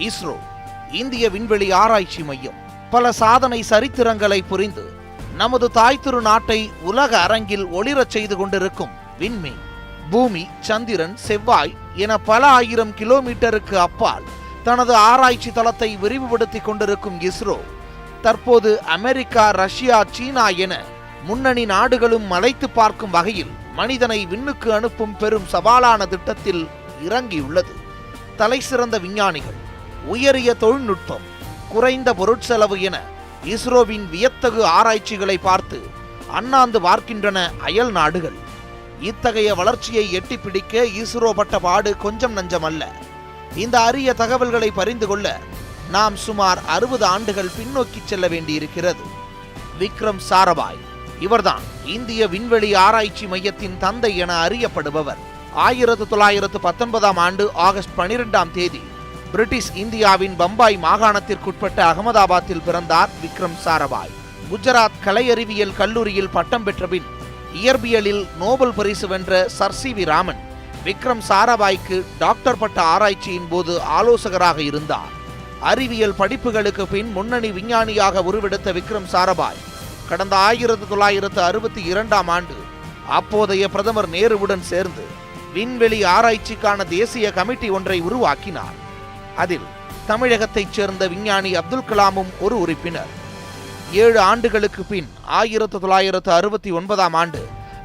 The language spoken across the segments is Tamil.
இஸ்ரோ, இந்திய விண்வெளி ஆராய்ச்சி மையம் பல சாதனை சரித்திரங்களை புரிந்து நமது தாய் திரு நாட்டை உலக அரங்கில் ஒளிரச் செய்து கொண்டிருக்கும் விண்மீன். பூமி, சந்திரன், செவ்வாய் என பல ஆயிரம் கிலோமீட்டருக்கு அப்பால் தனது ஆராய்ச்சி தளத்தை விரிவுபடுத்திக் கொண்டிருக்கும் இஸ்ரோ தற்போது அமெரிக்கா, ரஷ்யா, சீனா என முன்னணி நாடுகளும் மலைத்து பார்க்கும் வகையில் மனிதனை விண்ணுக்கு அனுப்பும் பெரும் சவாலான திட்டத்தில் இறங்கியுள்ளது. தலைசிறந்த விஞ்ஞானிகள், உயரிய தொழில்நுட்பம், குறைந்த பொருட்செலவு என இஸ்ரோவின் வியத்தகு ஆராய்ச்சிகளை பார்த்து அண்ணாந்து பார்க்கின்றன அயல் நாடுகள். இத்தகைய வளர்ச்சியை எட்டி பிடிக்க இஸ்ரோ பட்ட பாடு கொஞ்சம் நஞ்சமல்ல. இந்த அரிய தகவல்களை பரிந்து கொள்ள நாம் சுமார் 60 ஆண்டுகள் பின்னோக்கி செல்ல வேண்டியிருக்கிறது. விக்ரம் சாராபாய் இவர்தான் இந்திய விண்வெளி ஆராய்ச்சி மையத்தின் தந்தை என அறியப்படுபவர். 1919ஆம் ஆண்டு ஆகஸ்ட் 12ஆம் தேதி பிரிட்டிஷ் இந்தியாவின் பம்பாய் மாகாணத்திற்குட்பட்ட அகமதாபாத்தில் பிறந்தார் விக்ரம் சாராபாய். குஜராத் கலை அறிவியல் கல்லூரியில் பட்டம் பெற்ற பின் இயற்பியலில் நோபல் பரிசு வென்ற சர் சி.வி. ராமன் விக்ரம் சாராபாய்க்கு டாக்டர் பட்ட ஆராய்ச்சியின் போது ஆலோசகராக இருந்தார். அறிவியல் படிப்புகளுக்கு பின் முன்னணி விஞ்ஞானியாக உருவெடுத்த விக்ரம் சாராபாய் கடந்த 1962ஆம் ஆண்டு அப்போதைய பிரதமர் நேருவுடன் சேர்ந்து விண்வெளி ஆராய்ச்சிக்கான தேசிய கமிட்டி ஒன்றை உருவாக்கினார். அதில் தமிழகத்தைச் சேர்ந்த விஞ்ஞானி அப்துல் கலாமும் ஒரு உறுப்பினர். 7 ஆண்டுகளுக்கு பின் 1969ஆம் ஆண்டு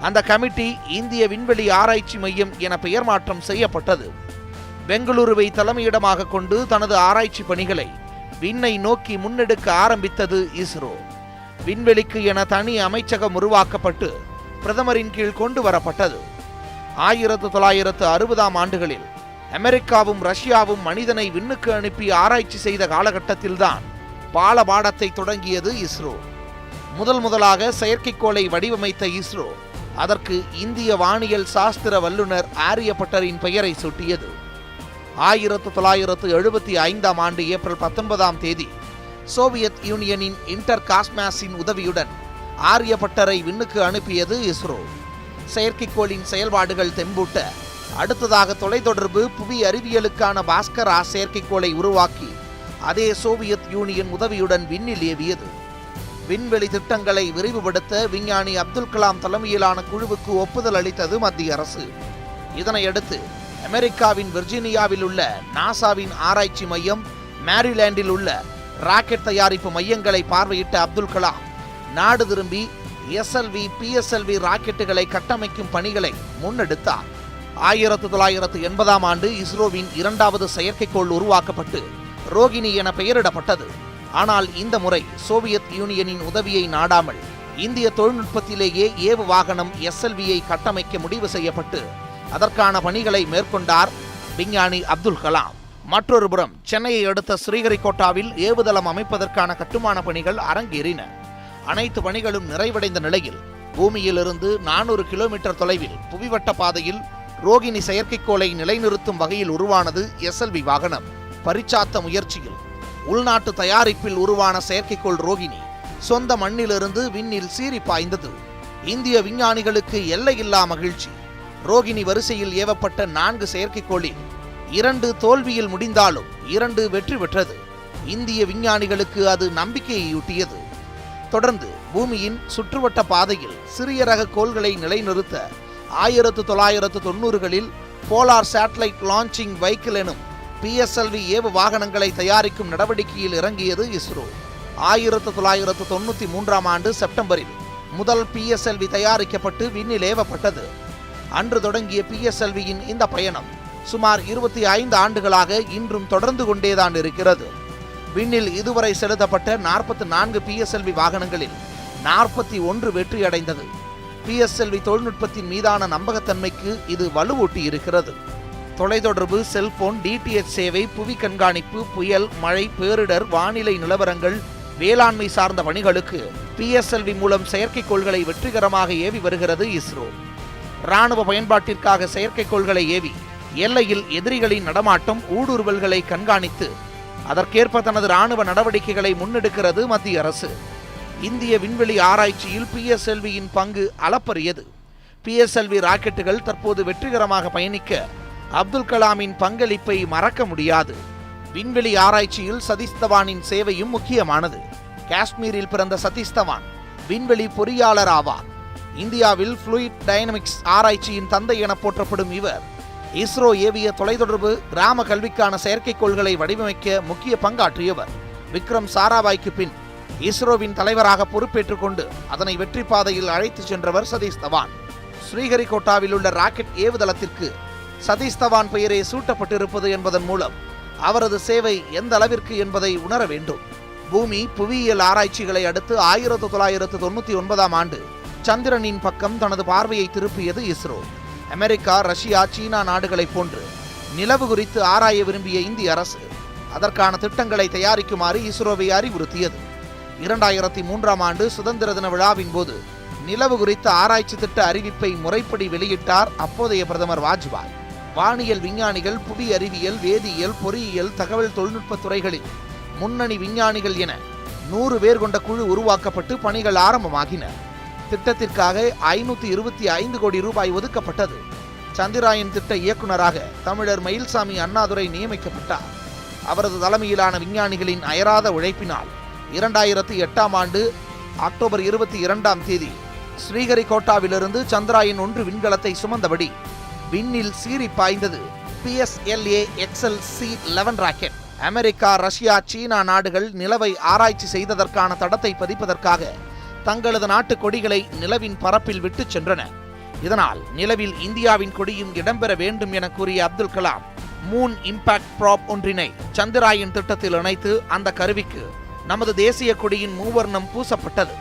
அந்த கமிட்டி இந்திய விண்வெளி ஆராய்ச்சி மையம் என பெயர் மாற்றம் செய்யப்பட்டது. பெங்களூருவை தலைமையிடமாக கொண்டு தனது ஆராய்ச்சி பணிகளை விண்ணை நோக்கி முன்னெடுக்க ஆரம்பித்தது இஸ்ரோ. விண்வெளிக்கு என தனி அமைச்சகம் உருவாக்கப்பட்டு பிரதமரின் கீழ் கொண்டு வரப்பட்டது. 1960ஆம் ஆண்டுகளில் அமெரிக்காவும் ரஷ்யாவும் மனிதனை விண்ணுக்கு அனுப்பி ஆராய்ச்சி செய்த காலகட்டத்தில்தான் பாலபாடத்தை தொடங்கியது இஸ்ரோ. முதலாக செயற்கைக்கோளை வடிவமைத்த இஸ்ரோ அதற்கு இந்திய வானியல் சாஸ்திர வல்லுநர் ஆரியப்பட்டரின் பெயரை சூட்டியது. 1975ஆம் ஆண்டு ஏப்ரல் 19ஆம் தேதி சோவியத் யூனியனின் இன்டர் காஸ்மாஸின் உதவியுடன் ஆரியப்பட்டரை விண்ணுக்கு அனுப்பியது இஸ்ரோ. செயற்கைக்கோளின் செயல்பாடுகள் தெம்பூட்ட அடுத்ததாக தொலைத்தொடர்பு, புவி அறிவியலுக்கான பாஸ்கரா செயற்கைக்கோளை உருவாக்கி அதே சோவியத் யூனியன் உதவியுடன் விண்ணில் ஏவியது. விண்வெளி திட்டங்களை விரிவுபடுத்த விஞ்ஞானி அப்துல் கலாம் தலைமையிலான குழுவுக்கு ஒப்புதல் அளித்தது மத்திய அரசு. இதனையடுத்து அமெரிக்காவின் விர்ஜீனியாவில் உள்ள நாசாவின் ஆராய்ச்சி மையம், மேரிலாண்டில் உள்ள ராக்கெட் தயாரிப்பு மையங்களை பார்வையிட்ட அப்துல் கலாம் நாடு திரும்பி SLV, PSLV ராக்கெட்டுகளை கட்டமைக்கும் பணிகளை முன்னெடுத்தார். 1980ஆம் ஆண்டு இஸ்ரோவின் 2வது செயற்கைக்கோள் உருவாக்கப்பட்டு ரோகிணி என பெயரிடப்பட்டது. ஆனால் இந்த முறை சோவியத் யூனியனின் உதவியை நாடாமல் இந்திய தொழில்நுட்பத்திலேயே ஏவு வாகனம் SLVயை கட்டமைக்க முடிவு செய்யப்பட்டு அதற்கான பணிகளை மேற்கொண்டார் விஞ்ஞானி அப்துல் கலாம். மற்றொரு புறம் சென்னையை அடுத்த ஸ்ரீஹரிகோட்டாவில் ஏவுதளம் அமைப்பதற்கான கட்டுமான பணிகள் அரங்கேறின. அனைத்து பணிகளும் நிறைவடைந்த நிலையில் பூமியிலிருந்து 400 கிலோமீட்டர் தொலைவில் புவிவட்ட பாதையில் ரோகிணி செயற்கைக்கோளை நிலைநிறுத்தும் வகையில் உருவானது SLV வாகனம். பரிச்சாத்த முயற்சியில் உள்நாட்டு தயாரிப்பில் உருவான செயற்கைக்கோள் ரோகிணி சொந்த மண்ணிலிருந்து விண்ணில் சீறி பாய்ந்தது. இந்திய விஞ்ஞானிகளுக்கு எல்லையில்லா மகிழ்ச்சி. ரோகிணி வரிசையில் ஏவப்பட்ட 4 செயற்கைக்கோளில் 2 தோல்வியில் முடிந்தாலும் 2 வெற்றி பெற்றது. இந்திய விஞ்ஞானிகளுக்கு அது நம்பிக்கையையூட்டியது. தொடர்ந்து பூமியின் சுற்றுவட்ட பாதையில் சிறிய ரக கோள்களை நிலைநிறுத்த 1990களில் போலார் சேட்டலைட் லான்ச்சிங் வெஹிக்கிள் எனும் PSLV ஏவு வாகனங்களை தயாரிக்கும் நடவடிக்கையில் இறங்கியது இஸ்ரோ. 1993ஆம் ஆண்டு செப்டம்பரில் முதல் PSLV தயாரிக்கப்பட்டு விண்ணில் ஏவப்பட்டது. அன்று தொடங்கிய PSLVயின் இந்த பயணம் சுமார் 25 ஆண்டுகளாக இன்றும் தொடர்ந்து கொண்டேதான் இருக்கிறது. விண்ணில் இதுவரை செலுத்தப்பட்ட 44 PSLV வாகனங்களில் 41 வெற்றியடைந்தது. PSLV தொழில்நுட்பத்தின் மீதான நம்பகத்தன்மைக்கு இது வலுவூட்டி இருக்கிறது. தொலைத்தொடர்பு, செல்போன், DTH சேவை, புவி கண்காணிப்பு, புயல், மழை, பேரிடர், வானிலை நிலவரங்கள், வேளாண்மை சார்ந்த பணிகளுக்கு PSLV மூலம் செயற்கைக்கோள்களை வெற்றிகரமாக ஏவி வருகிறது இஸ்ரோ. இராணுவ பயன்பாட்டிற்காக செயற்கைக்கோள்களை ஏவி எல்லையில் எதிரிகளின் நடமாட்டம், ஊடுருவல்களை கண்காணித்து அதற்கேற்ப தனது இராணுவ நடவடிக்கைகளை முன்னெடுக்கிறது மத்திய அரசு. இந்திய விண்வெளி ஆராய்ச்சியில் PSLVயின் பங்கு அளப்பரியது. PSLV ராக்கெட்டுகள் தற்போது வெற்றிகரமாக பயணிக்க அப்துல் கலாமின் பங்களிப்பை மறக்க முடியாது. விண்வெளி ஆராய்ச்சியில் சதீஷ் தவானின் சேவையும் முக்கியமானது. காஷ்மீரில் பிறந்த சதீஷ் தவான் விண்வெளி பொறியாளர் ஆவார். இந்தியாவில் ஃப்ளூயிட் டைனமிக்ஸ் ஆராய்ச்சியின் தந்தை என போற்றப்படும் இவர் இஸ்ரோ ஏவிய தொலைத்தொடர்பு கிராம கல்விக்கான செயற்கைக்கோள்களை வடிவமைக்க முக்கிய பங்காற்றியவர். விக்ரம் சாராபாய்க்கு பின் இஸ்ரோவின் தலைவராக பொறுப்பேற்றுக் கொண்டு அதனை வெற்றி பாதையில் அழைத்துச் சென்றவர் சதீஷ் தவான். ஸ்ரீஹரிகோட்டாவில் உள்ள ராக்கெட் ஏவுதளத்திற்கு சதீஷ் தவான் பெயரே சூட்டப்பட்டிருப்பது என்பதன் மூலம் அவரது சேவை எந்த அளவிற்கு என்பதை உணர வேண்டும். பூமி புவியியல் ஆராய்ச்சிகளை அடுத்து 1999ஆம் ஆண்டு சந்திரனின் பக்கம் தனது பார்வையை திருப்பியது இஸ்ரோ. அமெரிக்கா, ரஷ்யா, சீனா நாடுகளைப் போன்று நிலவு குறித்து ஆராய விரும்பிய இந்திய அரசு அதற்கான திட்டங்களை தயாரிக்குமாறு இஸ்ரோவை அறிவுறுத்தியது. 2003ஆம் ஆண்டு சுதந்திர தின விழாவின் போது நிலவு குறித்த ஆராய்ச்சி திட்ட அறிவிப்பை முறைப்படி வெளியிட்டார் அப்போதைய பிரதமர் வாஜ்பாய். வானியல் விஞ்ஞானிகள், புவி அறிவியல், வேதியியல், பொறியியல், தகவல் தொழில்நுட்ப துறைகளில் முன்னணி விஞ்ஞானிகள் என 100 பேர் கொண்ட குழு உருவாக்கப்பட்டு பணிகள் ஆரம்பமாகின. திட்டத்திற்காக 525 கோடி ரூபாய் ஒதுக்கப்பட்டது. சந்திராயன் திட்ட இயக்குநராக தமிழர் மயில்சாமி அண்ணாதுரை நியமிக்கப்பட்டார். அவரது தலைமையிலான விஞ்ஞானிகளின் அயராத உழைப்பினால் 2008ஆம் ஆண்டு அக்டோபர் 22ஆம் தேதி ஸ்ரீஹரிகோட்டாவிலிருந்து சந்திராயன் 1 விண்கலத்தை சுமந்தபடி விண்ணில் சீறி பாய்ந்தது PSLA XL-C11 rocket. America, Russia, சீனா நாடுகள் நிலவை ஆராய்ச்சி செய்ததற்கான தடத்தை பதிப்பதற்காக தங்களது நாட்டு கொடிகளை நிலவின் பரப்பில் விட்டுச் சென்றன. இதனால் நிலவில் இந்தியாவின் கொடியும் இடம்பெற வேண்டும் என கூறிய Abdul Kalam moon impact probe ஒன்றினை சந்திராயன் திட்டத்தில் இணைத்து அந்த கருவிக்கு நமது தேசிய கொடியின் மூவர்ணம் பூசப்பட்டது.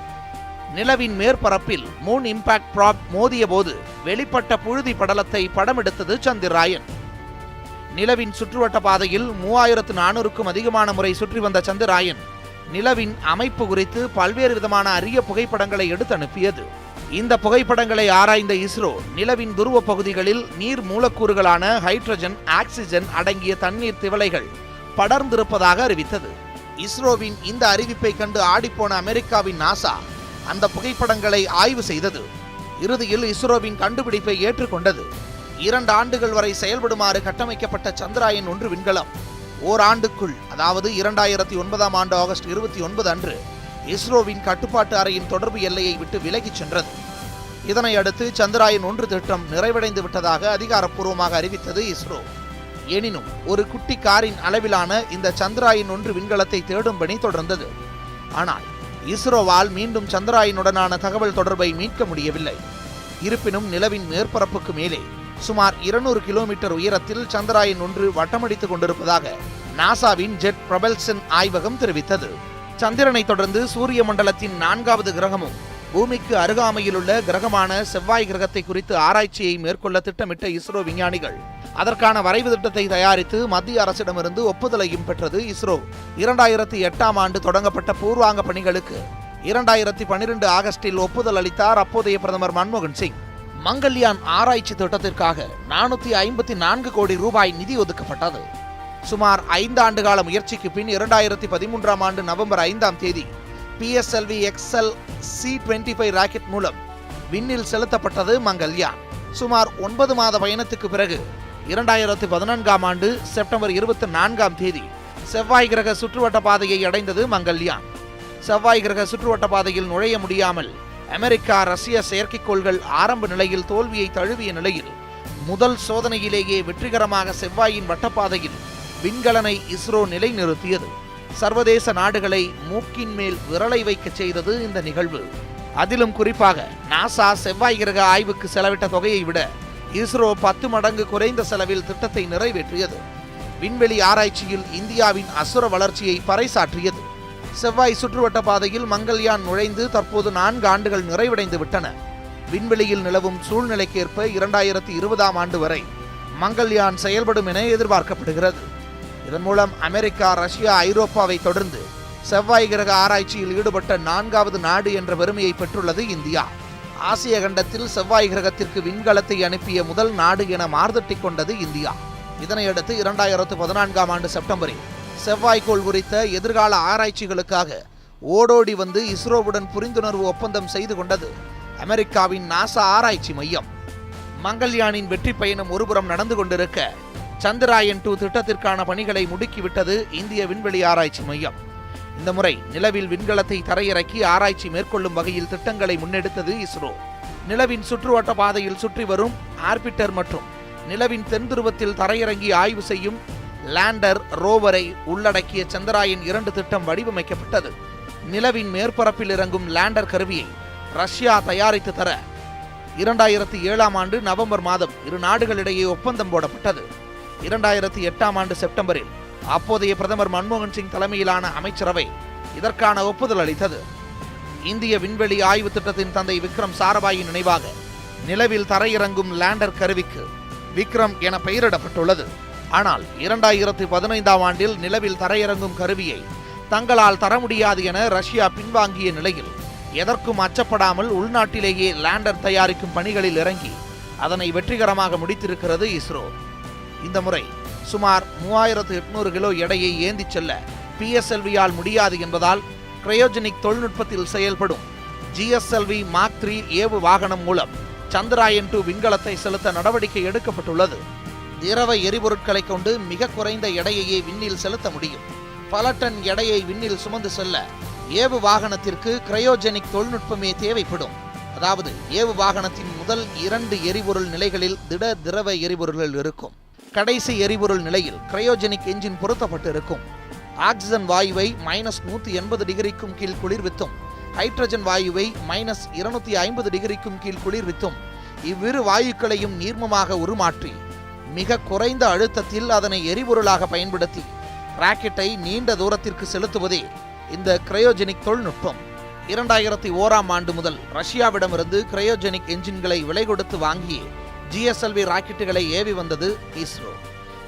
நிலவின் மேற்பரப்பில் மூன் இம்பாக்ட் ப்ராப் மோதிய போது வெளிப்பட்ட புழுதி படலத்தை படமெடுத்தது சந்திராயன். நிலவின் சுற்றுவட்ட பாதையில் 3400க்கும் அதிகமான முறை சுற்றி வந்த சந்திராயன் நிலவின் அமைப்பு குறித்து பல்வேறு விதமான அரிய புகைப்படங்களை எடுத்து அனுப்பியது. இந்த புகைப்படங்களை ஆராய்ந்த இஸ்ரோ நிலவின் துருவ பகுதிகளில் நீர் மூலக்கூறுகளான ஹைட்ரஜன், ஆக்சிஜன் அடங்கிய தண்ணீர் திவலைகள் படர்ந்திருப்பதாக அறிவித்தது. இஸ்ரோவின் இந்த அறிவிப்பை கண்டு ஆடிப்போன அமெரிக்காவின் நாசா அந்த புகைப்படங்களை ஆய்வு செய்தது. இறுதியில் இஸ்ரோவின் கண்டுபிடிப்பை ஏற்றுக்கொண்டது. 2 ஆண்டுகள் வரை செயல்படுமாறு கட்டமைக்கப்பட்ட சந்திராயன் 1 விண்கலம் ஓராண்டுக்குள், அதாவது 2009ஆம் ஆண்டு ஆகஸ்ட் 29 அன்று இஸ்ரோவின் கட்டுப்பாட்டு அறையின் தொடர்பு எல்லையை விட்டு விலகிச் சென்றது. இதனை அடுத்து சந்திராயன் 1 திட்டம் நிறைவடைந்து விட்டதாக அதிகாரப்பூர்வமாக அறிவித்தது இஸ்ரோ. எனினும் ஒரு குட்டி காரின் அளவிலான இந்த சந்திராயன் 1 விண்கலத்தை தேடும் பணி தொடர்ந்தது. ஆனால் இஸ்ரோவால் மீண்டும் சந்திராயனுடனான தகவல் தொடர்பை மீட்க முடியவில்லை. இருப்பினும் நிலவின் மேற்பரப்புக்கு மேலே சுமார் 200 கிலோமீட்டர் உயரத்தில் சந்திராயன் 1 வட்டமடித்துக் கொண்டிருப்பதாக நாசாவின் ஜெட் ப்ரொபல்சன் ஆய்வகம் தெரிவித்தது. சந்திரனை தொடர்ந்து சூரிய மண்டலத்தின் 4வது கிரகமும் பூமிக்கு அருகாமையிலுள்ள கிரகமான செவ்வாய் கிரகத்தை குறித்து ஆராய்ச்சியை மேற்கொள்ள திட்டமிட்ட இஸ்ரோ விஞ்ஞானிகள் அதற்கான வரைவு திட்டத்தை தயாரித்து மத்திய அரசிடமிருந்து ஒப்புதலையும் பெற்றது இஸ்ரோ. 2008ஆம் ஆண்டு தொடங்கப்பட்ட பூர்வாங்க பணிகளுக்கு 2012 ஆகஸ்டில் ஒப்புதல் அளித்தார் அப்போதைய பிரதமர் மன்மோகன் சிங். மங்கள்யான் ஆராய்ச்சி திட்டத்திற்காக 454 கோடி ரூபாய் நிதி ஒதுக்கப்பட்டது. சுமார் 5 ஆண்டுகால முயற்சிக்கு பின் 2013ஆம் ஆண்டு நவம்பர் 5ஆம் தேதி PSLV XL-C25 ராக்கெட் மூலம் விண்ணில் செலுத்தப்பட்டது மங்கள்யான். சுமார் 9 மாத பயணத்துக்கு பிறகு 2014ஆம் ஆண்டு செப்டம்பர் 24ஆம் தேதி செவ்வாய் கிரக சுற்றுவட்ட பாதையை அடைந்தது மங்கள்யான். செவ்வாய் கிரக சுற்றுவட்ட பாதையில் நுழைய முடியாமல் அமெரிக்கா, ரஷ்ய செயற்கைக்கோள்கள் ஆரம்ப நிலையில் தோல்வியை தழுவிய நிலையில் முதல் சோதனையிலேயே வெற்றிகரமாக செவ்வாயின் வட்டப்பாதையில் விண்கலனை இஸ்ரோ நிலைநிறுத்தியது. சர்வதேச நாடுகளை மூக்கின் மேல் விரலை வைக்க செய்தது இந்த நிகழ்வு. அதிலும் குறிப்பாக நாசா செவ்வாய் கிரக ஆய்வுக்கு செலவிட்ட தொகையை விட இஸ்ரோ 10 மடங்கு குறைந்த செலவில் திட்டத்தை நிறைவேற்றியது. விண்வெளி ஆராய்ச்சியில் இந்தியாவின் அசுர வளர்ச்சியை பறைசாற்றியது. செவ்வாய் சுற்றுவட்ட பாதையில் மங்கள்யான் நுழைந்து தற்போது 4 ஆண்டுகள் நிறைவடைந்து விட்டன. விண்வெளியில் நிலவும் சூழ்நிலைக்கேற்ப 2020ஆம் ஆண்டு வரை மங்கள்யான் செயல்படும் என எதிர்பார்க்கப்படுகிறது. இதன் மூலம் அமெரிக்கா, ரஷ்யா, ஐரோப்பாவை தொடர்ந்து செவ்வாய் கிரக ஆராய்ச்சியில் ஈடுபட்ட 4வது நாடு என்ற பெருமையை பெற்றுள்ளது இந்தியா. ஆசிய கண்டத்தில் செவ்வாய் கிரகத்திற்கு விண்கலத்தை அனுப்பிய முதல் நாடு என மார்தட்டிக் கொண்டது இந்தியா. இதனையடுத்து 2014ஆம் ஆண்டு செப்டம்பரில் செவ்வாய்க்கோள் குறித்த எதிர்கால ஆராய்ச்சிகளுக்காக ஓடோடி வந்து இஸ்ரோவுடன் புரிந்துணர்வு ஒப்பந்தம் செய்து கொண்டது அமெரிக்காவின் நாசா ஆராய்ச்சி மையம். மங்கள்யானின் வெற்றி பயணம் ஒருபுறம் நடந்து கொண்டிருக்க சந்திராயன் 2 திட்டத்திற்கான பணிகளை முடுக்கிவிட்டது இந்திய விண்வெளி ஆராய்ச்சி மையம். இந்த முறை நிலவில் விண்கலத்தை தரையிறக்கி ஆராய்ச்சி மேற்கொள்ளும் வகையில் திட்டங்களை முன்னெடுத்தது இஸ்ரோ. நிலவின் சுற்றுவட்ட பாதையில் சுற்றி வரும் ஆர்பிட்டர் மற்றும் நிலவின் தென் துருவத்தில் தரையிறங்கி ஆய்வு செய்யும் லேண்டர் ரோவரை உள்ளடக்கிய சந்திராயன் 2 திட்டம் வடிவமைக்கப்பட்டது. நிலவின் மேற்பரப்பில் இறங்கும் லேண்டர் கருவியை ரஷ்யா தயாரித்து தர 2007ஆம் ஆண்டு நவம்பர் மாதம் இரு நாடுகளிடையே ஒப்பந்தம் போடப்பட்டது. 2008ஆம் ஆண்டு செப்டம்பரில் அப்போதைய பிரதமர் மன்மோகன் சிங் தலைமையிலான அமைச்சரவை இதற்கான ஒப்புதல் அளித்தது. இந்திய விண்வெளி ஆய்வு திட்டத்தின் தந்தை விக்ரம் சாராபாயின் நினைவாக நிலவில் தரையிறங்கும் லேண்டர் கருவிக்கு விக்ரம் என பெயரிடப்பட்டுள்ளது. ஆனால் 2015ஆம் ஆண்டில் நிலவில் தரையிறங்கும் கருவியை தங்களால் தர முடியாது என ரஷ்யா பின்வாங்கிய நிலையில் எதற்கும் அச்சப்படாமல் உள்நாட்டிலேயே லேண்டர் தயாரிக்கும் பணிகளில் இறங்கி அதனை வெற்றிகரமாக முடித்திருக்கிறது இஸ்ரோ. இந்த முறை சுமார் 3800 கிலோ எடையை ஏந்திச் செல்ல PSLV-யால் முடியாது என்பதால் கிரையோஜெனிக் தொழில்நுட்பத்தில் செயல்படும் GSLV Mark 3 ஏவு வாகனம் மூலம் சந்திராயன் 2 விண்கலத்தை செலுத்த நடவடிக்கை எடுக்கப்பட்டுள்ளது. திரவ எரிபொருட்களை கொண்டு மிக குறைந்த எடையையே விண்ணில் செலுத்த முடியும். பல டன் எடையை விண்ணில் சுமந்து செல்ல ஏவு வாகனத்திற்கு கிரையோஜெனிக் தொழில்நுட்பமே தேவைப்படும். அதாவது ஏவு வாகனத்தின் முதல் 2 எரிபொருள் நிலைகளில் திரவ எரிபொருள்கள் இருக்கும். கடைசி எரிபொருள் நிலையில் கிரையோஜெனிக் என்ஜின் பொருத்தப்பட்டிருக்கும். ஆக்சிஜன் வாயுவை -180 டிகிரிக்கும் கீழ் குளிர்வித்தும் ஹைட்ரஜன் வாயுவை -250 டிகிரிக்கும் கீழ் குளிர்வித்தும் இவ்விரு வாயுக்களையும் நீர்மமாக உருமாற்றி மிக குறைந்த அழுத்தத்தில் அதனை எரிபொருளாக பயன்படுத்தி ராக்கெட்டை நீண்ட தூரத்திற்கு செலுத்துவதே இந்த கிரையோஜெனிக் தொழில்நுட்பம். 2001ஆம் ஆண்டு முதல் ரஷ்யாவிடமிருந்து கிரையோஜெனிக் என்ஜின்களை விலை கொடுத்து வாங்கிய GSLV ராக்கெட்டுகளை ஏவி வந்தது இஸ்ரோ.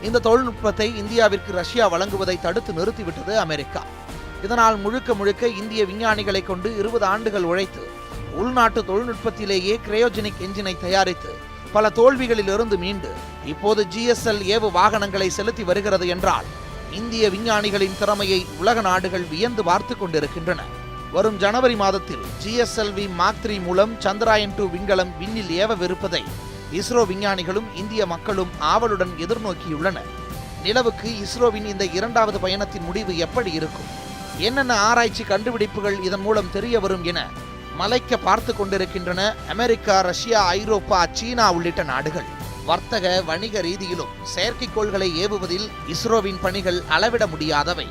இந்த தொழில்நுட்பத்தை இந்தியாவிற்கு ரஷ்யா வழங்குவதை தடுத்து நிறுத்திவிட்டது அமெரிக்கா. இதனால் முழுக்க இந்திய விஞ்ஞானிகளை கொண்டு 20 ஆண்டுகள் உழைத்து உள்நாட்டு தொழில்நுட்பத்திலேயே கிரையோஜெனிக் என்ஜினை தயாரித்து பல தோல்விகளிலிருந்து மீண்டு இப்போது GSL ஏவு வாகனங்களை செலுத்தி வருகிறது என்றால் இந்திய விஞ்ஞானிகளின் திறமையை உலக நாடுகள் வியந்து பார்த்து கொண்டிருக்கின்றன. வரும் ஜனவரி மாதத்தில் GSLV Mark 3 மூலம் சந்திராயன் 2 விண்கலம் விண்ணில் ஏவவிருப்பதை இஸ்ரோ விஞ்ஞானிகளும் இந்திய மக்களும் ஆவலுடன் எதிர்நோக்கியுள்ளனர். நிலவுக்கு இஸ்ரோவின் இந்த 2வது பயணத்தின் முடிவு எப்படி இருக்கும், என்னென்ன ஆராய்ச்சி கண்டுபிடிப்புகள் இதன் மூலம் தெரிய வரும் என மலைக்க பார்த்து கொண்டிருக்கின்றன அமெரிக்கா, ரஷ்யா, ஐரோப்பா, சீனா உள்ளிட்ட நாடுகள். வர்த்தக வணிக ரீதியிலும் செயற்கைக்கோள்களை ஏவுவதில் இஸ்ரோவின் பணிகள் அளவிட முடியாதவை.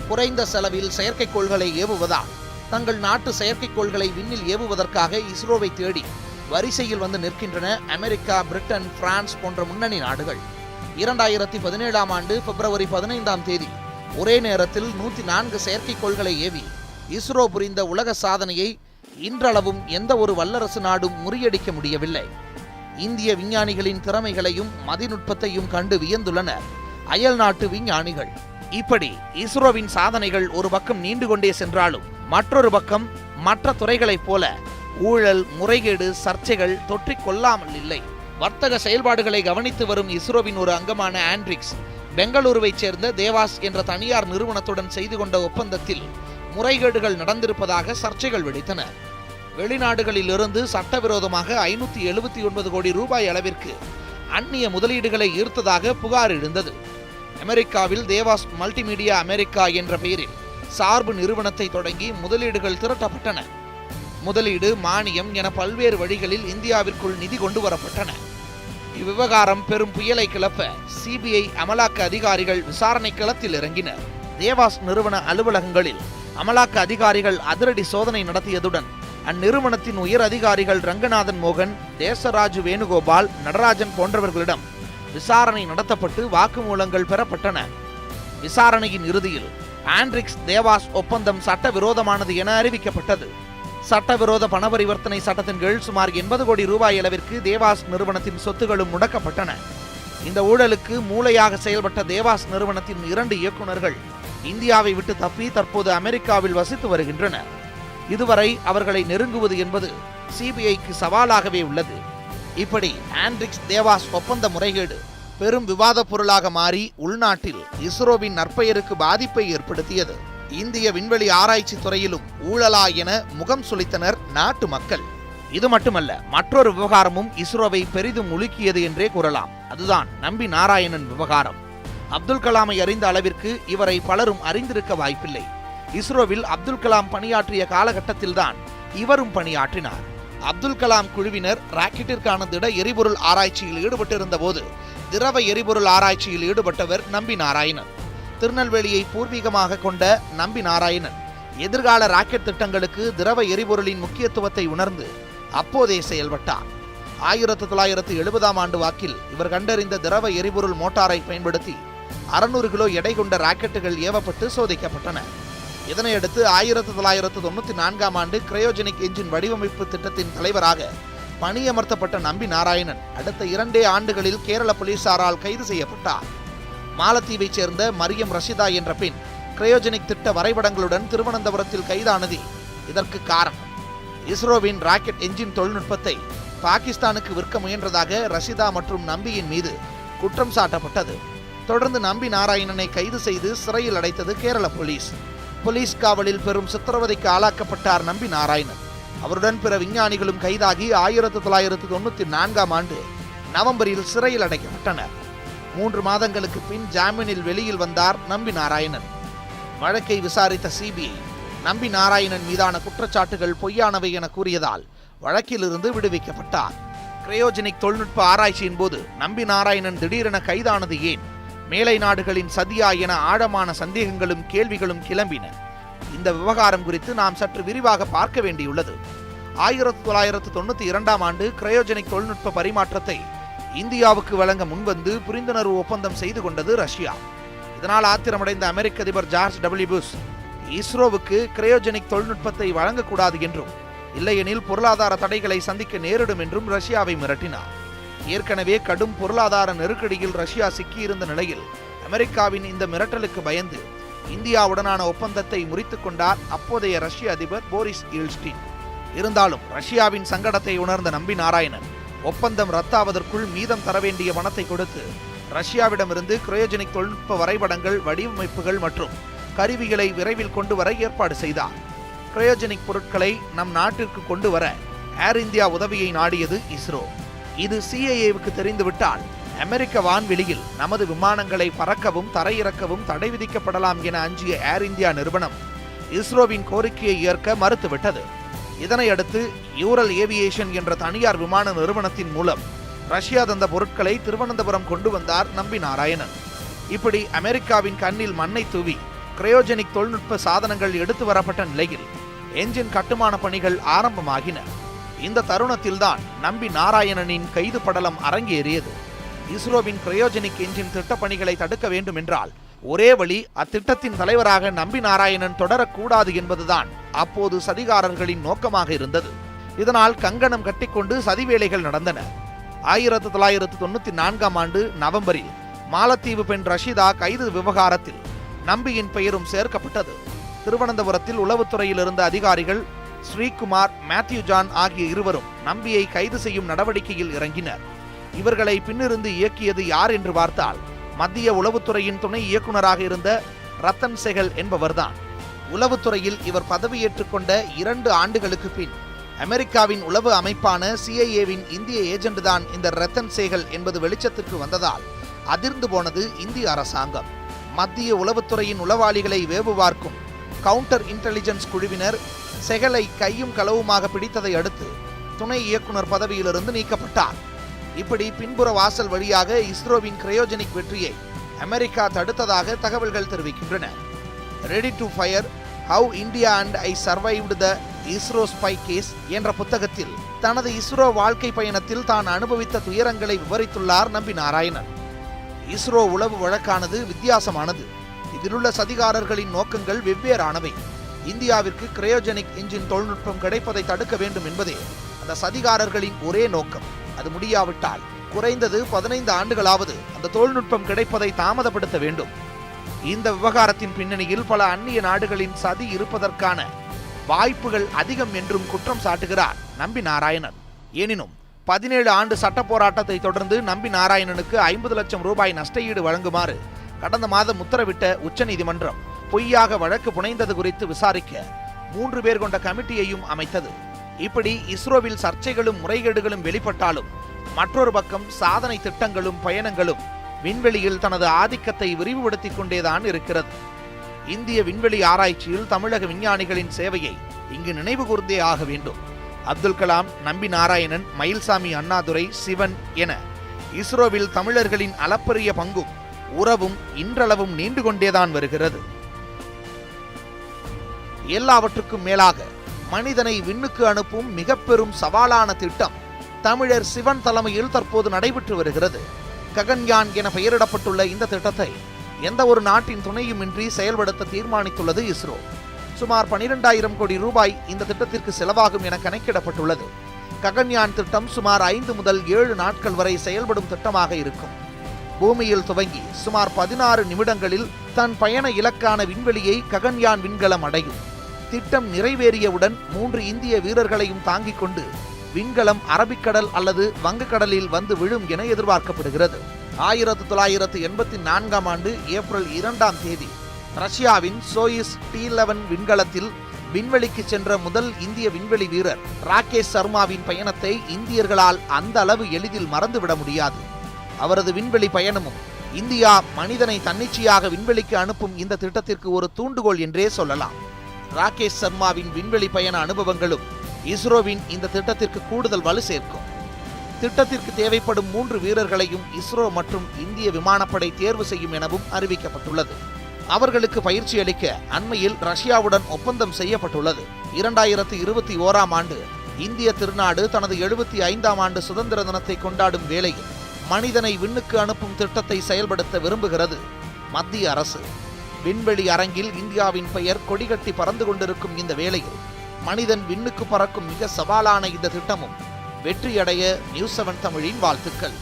குறைந்த செலவில் செயற்கைக்கோள்களை ஏவுவதால் தங்கள் நாட்டு செயற்கைக்கோள்களை விண்ணில் ஏவுவதற்காக இஸ்ரோவை தேடி வரிசையில் வந்து நிற்கின்றன அமெரிக்கா, பிரிட்டன், பிரான்ஸ் போன்ற முன்னணி நாடுகள். 2017ஆம் ஆண்டு பிப்ரவரி 15ஆம் தேதி ஒரே நேரத்தில் 104 செயற்கைக்கோள்களை ஏவி இஸ்ரோ புரிந்த உலக சாதனையை இன்றளவும் எந்த ஒரு வல்லரசு நாடும் முறியடிக்க முடியவில்லை. இந்திய விஞ்ஞானிகளின் திறமைகளையும் மதிநுட்பத்தையும் கண்டு வியந்துள்ளனர் அயல் நாட்டு விஞ்ஞானிகள். இப்படி இஸ்ரோவின் சாதனைகள் ஒரு பக்கம் நீண்டு கொண்டே சென்றாலும் மற்றொரு பக்கம் மற்ற துறைகளைப் போல ஊழல், முறைகேடு, சர்ச்சைகள் தொற்றிக் கொள்ளாமல் இல்லை. வர்த்தக செயல்பாடுகளை கவனித்து வரும் இஸ்ரோவின் ஒரு அங்கமான ஆண்ட்ரிக்ஸ் பெங்களூருவைச் சேர்ந்த தேவாஸ் என்ற தனியார் நிறுவனத்துடன் செய்து கொண்ட ஒப்பந்தத்தில் முறைகேடுகள் நடந்திருப்பதாக சர்ச்சைகள் வெடித்தன. வெளிநாடுகளிலிருந்து சட்டவிரோதமாக 579 கோடி ரூபாய் அளவிற்கு அந்நிய முதலீடுகளை ஈர்த்ததாக புகார் எழுந்தது. அமெரிக்காவில் தேவாஸ் மல்டிமீடியா அமெரிக்கா என்ற பெயரில் சார்பு நிறுவனத்தை தொடங்கி முதலீடுகள் திரட்டப்பட்டன. முதலீடு, மானியம் என பல்வேறு வழிகளில் இந்தியாவிற்குள் நிதி கொண்டு வரப்பட்டன. இவ்விவகாரம் பெரும் புயலை கிளப்ப CBI அமலாக்க அதிகாரிகள் விசாரணை களத்தில் இறங்கினர். தேவாஸ் நிறுவன அலுவலகங்களில் அமலாக்க அதிகாரிகள் அதிரடி சோதனை நடத்தியதுடன் அந்நிறுவனத்தின் உயர் அதிகாரிகள் ரங்கநாதன் மோகன், தேசராஜு வேணுகோபால், நடராஜன் போன்றவர்களிடம் விசாரணை நடத்தப்பட்டு வாக்குமூலங்கள் பெறப்பட்டன. விசாரணையின் இறுதியில் ஆண்ட்ரிக்ஸ் தேவாஸ் ஒப்பந்தம் சட்டவிரோதமானது என அறிவிக்கப்பட்டது. சட்டவிரோத பணபரிவர்த்தனை சட்டத்தின் கீழ் சுமார் 80 கோடி ரூபாய் அளவிற்கு தேவாஸ் நிறுவனத்தின் சொத்துகளும் முடக்கப்பட்டன. இந்த ஊழலுக்கு மூளையாக செயல்பட்ட தேவாஸ் நிறுவனத்தின் 2 இயக்குநர்கள் இந்தியாவை விட்டு தப்பி தற்போது அமெரிக்காவில் வசித்து வருகின்றனர். இதுவரை அவர்களை நெருங்குவது என்பது CBIக்கு சவாலாகவே உள்ளது. இப்படி ஆண்ட்ரிக்ஸ் தேவாஸ் ஒப்பந்த முறைகேடு பெரும் விவாத பொருளாக மாறி உள்நாட்டில் இஸ்ரோவின் நற்பெயருக்கு பாதிப்பை ஏற்படுத்தியது. இந்திய விண்வெளி ஆராய்ச்சி துறையிலும் ஊழலா என முகம் சுளித்தனர் நாட்டு மக்கள். இது மட்டுமல்ல, மற்றொரு விவகாரமும் இஸ்ரோவை பெரிதும் உலுக்கியது என்றே கூறலாம். அதுதான் நம்பி நாராயணன் விவகாரம். அப்துல் கலாமை அறிந்த அளவிற்கு இவரை பலரும் அறிந்திருக்க வாய்ப்பில்லை. இஸ்ரோவில் அப்துல் கலாம் பணியாற்றிய காலகட்டத்தில்தான் இவரும் பணியாற்றினார். அப்துல் கலாம் குழுவினர் ராக்கெட்டிற்கான திட எரிபொருள் ஆராய்ச்சியில் ஈடுபட்டிருந்த போது திரவ எரிபொருள் ஆராய்ச்சியில் ஈடுபட்டவர் நம்பி நாராயணன். திருநெல்வேலியை பூர்வீகமாக கொண்ட நம்பி நாராயணன் எதிர்கால ராக்கெட் திட்டங்களுக்கு திரவ எரிபொருளின் முக்கியத்துவத்தை உணர்ந்து அப்போதே செயல்பட்டார். 1970ஆம் ஆண்டு வாக்கில் இவர் கண்டறிந்த திரவ எரிபொருள் மோட்டாரை பயன்படுத்தி 600 கிலோ எடை கொண்ட ராக்கெட்டுகள் ஏவப்பட்டு சோதிக்கப்பட்டன. இதனையடுத்து 1994ஆம் ஆண்டு கிரையோஜெனிக் என்ஜின் வடிவமைப்பு திட்டத்தின் தலைவராக பணியமர்த்தப்பட்ட நம்பி நாராயணன் அடுத்த 2 ஆண்டுகளில் கேரள போலீசாரால் கைது செய்யப்பட்டார். மாலத்தீவைச் சேர்ந்த மரியம் ரஷிதா என்ற பெண் கிரையோஜெனிக் திட்ட வரைபடங்களுடன் திருவனந்தபுரத்தில் கைதானது இதற்கு காரணம். இஸ்ரோவின் ராக்கெட் என்ஜின் தொழில்நுட்பத்தை பாகிஸ்தானுக்கு விற்க முயன்றதாக ரஷிதா மற்றும் நம்பியின் மீது குற்றம் சாட்டப்பட்டது. தொடர்ந்து நம்பி நாராயணனை கைது செய்து சிறையில் அடைத்தது கேரள போலீஸ். போலீஸ் காவலில் பெரும் சித்திரவதைக்கு ஆளாக்கப்பட்டார் நம்பி நாராயணன். அவருடன் பிற விஞ்ஞானிகளும் கைதாகி 1994ஆம் ஆண்டு நவம்பரில் சிறையில் அடைக்கப்பட்டனர். 3 மாதங்களுக்கு பின் ஜாமீனில் வெளியில் வந்தார் நம்பி நாராயணன். வழக்கை விசாரித்த சிபிஐ நம்பி நாராயணன் மீதான குற்றச்சாட்டுகள் பொய்யானவை என கூறியதால் வழக்கிலிருந்து விடுவிக்கப்பட்டார். கிரையோஜெனிக் தொழில்நுட்ப ஆராய்ச்சியின் போது நம்பி நாராயணன் திடீரென கைதானது ஏன்? மேலை நாடுகளின் சதியா என ஆழமான சந்தேகங்களும் கேள்விகளும் கிளம்பின. இந்த விவகாரம் குறித்து நாம் சற்று விரிவாக பார்க்க வேண்டியுள்ளது. 1992ஆம் ஆண்டு கிரையோஜெனிக் தொழில்நுட்ப பரிமாற்றத்தை இந்தியாவுக்கு வழங்க முன்வந்து புரிந்துணர்வு ஒப்பந்தம் செய்து கொண்டது ரஷ்யா. இதனால் ஆத்திரமடைந்த அமெரிக்க அதிபர் ஜார்ஜ் டபிள்யூ புஷ் இஸ்ரோவுக்கு கிரையோஜெனிக் தொழில்நுட்பத்தை வழங்கக்கூடாது என்றும் இல்லையெனில் பொருளாதார தடைகளை சந்திக்க நேரிடும் என்றும் ரஷ்யாவை மிரட்டினார். ஏற்கனவே கடும் பொருளாதார நெருக்கடியில் ரஷ்யா சிக்கியிருந்த நிலையில் அமெரிக்காவின் இந்த மிரட்டலுக்கு பயந்து இந்தியாவுடனான ஒப்பந்தத்தை முறித்துக் கொண்டார் அப்போதைய ரஷ்ய அதிபர் போரிஸ் யெல்ட்சின். இருந்தாலும் ரஷ்யாவின் சங்கடத்தை உணர்ந்த நம்பி நாராயணன் ஒப்பந்தம் ரத்தாவதற்குள் மீதம் தர வேண்டிய பணத்தை கொடுத்து ரஷ்யாவிடமிருந்து கிரையோஜெனிக் தொழில்நுட்ப வரைபடங்கள், வடிவமைப்புகள் மற்றும் கருவிகளை விரைவில் கொண்டு வர ஏற்பாடு செய்தார். கிரையோஜெனிக் பொருட்களை நம் நாட்டிற்கு கொண்டு வர ஏர் இந்தியா உதவியை நாடியது இஸ்ரோ. இது சிஐஏவுக்கு தெரிந்துவிட்டால் அமெரிக்க வான்வெளியில் நமது விமானங்களை பறக்கவும் தரையிறக்கவும் தடை விதிக்கப்படலாம் என அஞ்சிய ஏர் இந்தியா நிறுவனம் இஸ்ரோவின் கோரிக்கையை ஏற்க மறுத்துவிட்டது. இதனையடுத்து யூரல் ஏவியேஷன் என்ற தனியார் விமான நிறுவனத்தின் மூலம் ரஷ்யா தந்த பொருட்களை திருவனந்தபுரம் கொண்டு வந்தார் நம்பி நாராயணன். இப்படி அமெரிக்காவின் கண்ணில் மண்ணை தூவி கிரையோஜெனிக் தொழில்நுட்ப சாதனங்கள் எடுத்து வரப்பட்ட நிலையில் என்ஜின் கட்டுமான பணிகள் ஆரம்பமாகின. இந்த தருணத்தில்தான் நம்பி நாராயணனின் கைது படலம் அரங்கேறியது. இஸ்ரோவின் கிரையோஜெனிக் என்ஜின் திட்டப்பணிகளை தடுக்க வேண்டும் என்றால் ஒரே வழி அத்திட்டத்தின் தலைவராக நம்பி நாராயணன் தொடரக்கூடாது என்பதுதான் அப்போது சதிகாரர்களின் நோக்கமாக இருந்தது. இதனால் கங்கணம் கட்டிக்கொண்டு சதி வேலைகள் நடந்தன. 1994ஆம் ஆண்டு நவம்பரில் மாலத்தீவு பெண் ரஷிதா கைது விவகாரத்தில் நம்பியின் பெயரும் சேர்க்கப்பட்டது. திருவனந்தபுரத்தில் உளவுத்துறையில் இருந்த அதிகாரிகள் ஸ்ரீகுமார், மேத்யூ ஜான் ஆகிய இருவரும் நம்பியை கைது செய்யும் நடவடிக்கையில் இறங்கினர். இவர்களை பின்னிருந்து இயக்கியது யார் என்று பார்த்தால் மத்திய உளவுத்துறையின் துணை இயக்குநராக இருந்த ரத்தன் செகல் என்பவர்தான். உளவுத்துறையில் இவர் பதவியேற்றுக் கொண்ட 2 ஆண்டுகளுக்கு பின் அமெரிக்காவின் உளவு அமைப்பான சிஐஏவின் இந்திய ஏஜென்ட் தான் இந்த ரத்தன் செகல் என்பது வெளிச்சத்திற்கு வந்ததால் அதிர்ந்து போனது இந்திய அரசாங்கம். மத்திய உளவுத்துறையின் உளவாளிகளை வேவு பார்க்கும் கவுண்டர் இன்டெலிஜென்ஸ் குழுவினர் செகலை கையும் களவுமாக பிடித்ததை அடுத்து துணை இயக்குனர் பதவியிலிருந்து நீக்கப்பட்டார். இப்படி பின்புற வாசல் வழியாக இஸ்ரோவின் கிரையோஜெனிக் வெற்றியை அமெரிக்கா தடுத்ததாக தகவல்கள் தெரிவிக்கின்றன. Ready to fire, how India and I survived the ISRO spy case என்ற புத்தகத்தில் தனது இஸ்ரோ வாழ்க்கை பயணத்தில் தான் அனுபவித்த துயரங்களை விவரித்துள்ளார் நம்பி நாராயணன். இஸ்ரோ உளவு வழக்கானது வித்தியாசமானது. இதிலுள்ள சதிகாரர்களின் நோக்கங்கள் வெவ்வேறானவை. இந்தியாவிற்கு கிரையோஜெனிக் என்ஜின் தொழில்நுட்பம் கிடைப்பதை தடுக்க வேண்டும் என்பதே அந்த சதிகாரர்களின் ஒரே நோக்கம். அது முடியாவிட்டால் குறைந்தது 15 ஆண்டுகளாவது அந்த தொழில்நுட்பம் கிடைப்பதை தாமதப்படுத்த வேண்டும். இந்த விவகாரத்தின் பின்னணியில் பல அந்நிய நாடுகளின் சதி இருப்பதற்கான வாய்ப்புகள் அதிகம் என்றும் குற்றம் சாட்டுகிறார் நம்பி நாராயணன். எனினும் 17 ஆண்டு சட்ட போராட்டத்தை தொடர்ந்து நம்பி நாராயணனுக்கு 50 லட்சம் ரூபாய் நஷ்டஈடு வழங்குமாறு கடந்த மாதம் உத்தரவிட்ட உச்சநீதிமன்றம் பொய்யாக வழக்கு புனைந்தது குறித்து விசாரிக்க 3 பேர் கொண்ட கமிட்டியையும் அமைத்தது. இப்படி இஸ்ரோவில் சர்ச்சைகளும் முறைகேடுகளும் வெளிப்பட்டாலும் மற்றொரு பக்கம் சாதனை திட்டங்களும் பயணங்களும் விண்வெளியில் தனது ஆதிக்கத்தை விரிவுபடுத்திக் கொண்டேதான் இருக்கிறது. இந்திய விண்வெளி ஆராய்ச்சியில் தமிழக விஞ்ஞானிகளின் சேவையை இங்கு நினைவு கூர்ந்தே ஆக வேண்டும். அப்துல் கலாம், நம்பி நாராயணன், மயில்சாமி அண்ணாதுரை, சிவன் என இஸ்ரோவில் தமிழர்களின் அளப்பரிய பங்கும் உறவும் இன்றளவும் நீண்டு கொண்டேதான் வருகிறது. எல்லாவற்றுக்கும் மேலாக மனிதனை விண்ணுக்கு அனுப்பும் மிக பெரும் சவாலான திட்டம் தமிழர் சிவன் தலைமையில் தற்போது நடைபெற்று வருகிறது. ககன்யான் என பெயரிடப்பட்டுள்ள இந்த திட்டத்தை எந்த ஒரு நாட்டின் துணையுமின்றி செயல்படுத்த தீர்மானித்துள்ளது இஸ்ரோ. சுமார் 12,000 கோடி ரூபாய் இந்த திட்டத்திற்கு செலவாகும் என கணக்கிடப்பட்டுள்ளது. ககன்யான் திட்டம் சுமார் 5 முதல் 7 நாட்கள் வரை செயல்படும் திட்டமாக இருக்கும். பூமியில் துவங்கி சுமார் 16 நிமிடங்களில் தன் பயண இலக்கான விண்வெளியை ககன்யான் விண்கலம் அடையும். திட்டம் நிறைவேறியவுடன் 3 இந்திய வீரர்களையும் தாங்கிக் கொண்டு விண்கலம் அரபிக்கடல் அல்லது வங்கக்கடலில் வந்து விழும் என எதிர்பார்க்கப்படுகிறது. 1984ஆம் ஆண்டு ஏப்ரல் 2ஆம் தேதி ரஷ்யாவின் சோயிஸ் T-11 விண்கலத்தில் விண்வெளிக்கு சென்ற முதல் இந்திய விண்வெளி வீரர் ராகேஷ் சர்மாவின் பயணத்தை இந்தியர்களால் அந்த அளவு எளிதில் மறந்துவிட முடியாது. அவரது விண்வெளி பயணமும் இந்தியா மனிதனை தன்னிச்சையாக விண்வெளிக்கு அனுப்பும் இந்த திட்டத்திற்கு ஒரு தூண்டுகோல் என்றே சொல்லலாம். ராகேஷ் சர்மாவின் விண்வெளி பயண அனுபவங்களும் இஸ்ரோவின் இந்த திட்டத்திற்கு கூடுதல் வலு சேர்க்கும். திட்டத்திற்கு தேவைப்படும் 3 வீரர்களையும் இஸ்ரோ மற்றும் இந்திய விமானப்படை தேர்வு செய்யும் எனவும் அறிவிக்கப்பட்டுள்ளது. அவர்களுக்கு பயிற்சி அளிக்க அண்மையில் ரஷ்யாவுடன் ஒப்பந்தம் செய்யப்பட்டுள்ளது. 2021ஆம் ஆண்டு இந்திய திருநாடு தனது 75ஆம் ஆண்டு சுதந்திர தினத்தை கொண்டாடும் வேளையில் மனிதனை விண்ணுக்கு அனுப்பும் திட்டத்தை செயல்படுத்த விரும்புகிறது மத்திய அரசு. விண்வெளி அரங்கில் இந்தியாவின் பெயர் கொடிகட்டி பறந்து கொண்டிருக்கும் இந்த வேளையில் மனிதன் விண்ணுக்கு பறக்கும் மிக சவாலான இந்த திட்டமும் வெற்றியடைய நியூஸ் 7 தமிழின் வாழ்த்துக்கள்.